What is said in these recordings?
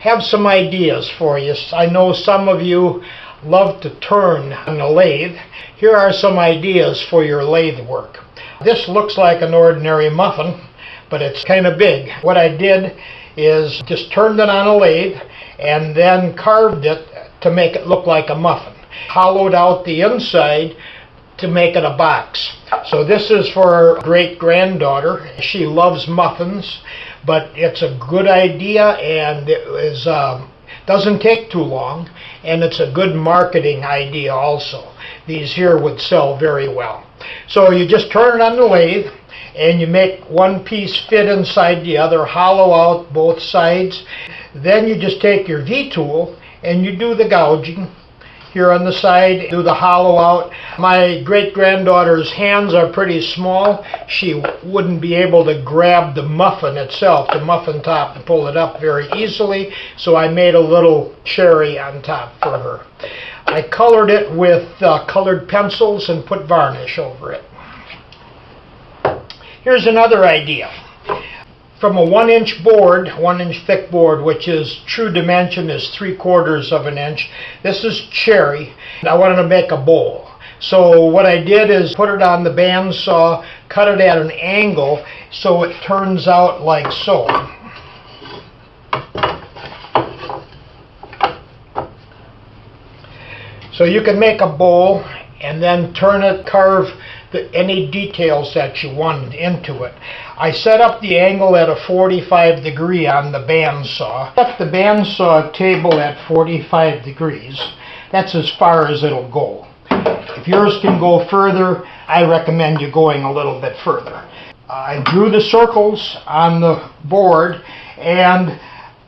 have some ideas for you. I know some of you love to turn on a lathe. Here are some ideas for your lathe work. This looks like an ordinary muffin, but it's kind of big. What I did is just turned it on a lathe and then carved it to make it look like a muffin. Hollowed out the inside to make it a box. So this is for a great-granddaughter. She loves muffins, but it's a good idea, and it doesn't take too long, and it's a good marketing idea also. These here would sell very well. So you just turn it on the lathe, and you make one piece fit inside the other, hollow out both sides. Then you just take your V-tool and you do the gouging. Here on the side, do the hollow out. My great-granddaughter's hands are pretty small. She wouldn't be able to grab the muffin itself, the muffin top, and pull it up very easily, so I made a little cherry on top for her. I colored it with colored pencils and put varnish over it. Here's another idea. From a 1-inch board, 1-inch thick board, which is true dimension is 3/4 of an inch. This is cherry. I wanted to make a bowl. So what I did is put it on the bandsaw, cut it at an angle so it turns out like so. So you can make a bowl and then turn it, carve any details that you wanted into it. I set up the angle at a 45 degree on the bandsaw. Set the bandsaw table at 45 degrees. That's as far as it'll go. If yours can go further, I recommend you going a little bit further. I drew the circles on the board, and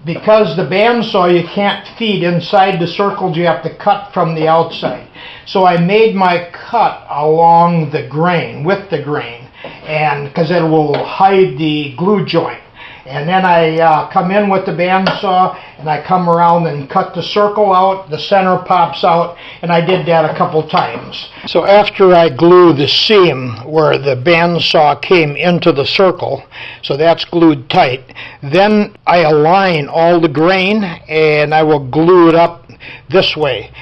because the bandsaw you can't feed inside the circles, you have to cut from the outside. So I made my cut along the grain, with the grain, and because it will hide the glue joint. And then I come in with the bandsaw and I come around and cut the circle out, the center pops out, and I did that a couple times. So after I glue the seam where the bandsaw came into the circle, so that's glued tight, then I align all the grain and I will glue it up this way.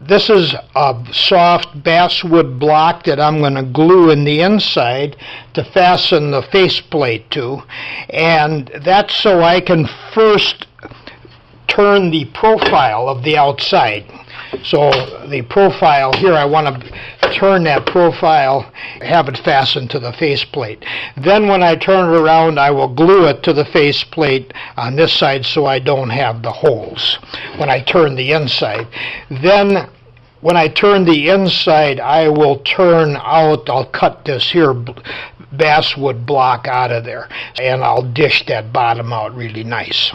This is a soft basswood block that I'm going to glue in the inside to fasten the faceplate to, and that's so I can first turn the profile of the outside. So the profile here, I want to turn that profile, have it fastened to the faceplate. Then when I turn it around, I will glue it to the faceplate on this side so I don't have the holes when I turn the inside. Then when I turn the inside, I will turn out, I'll cut this here basswood block out of there, and I'll dish that bottom out really nice.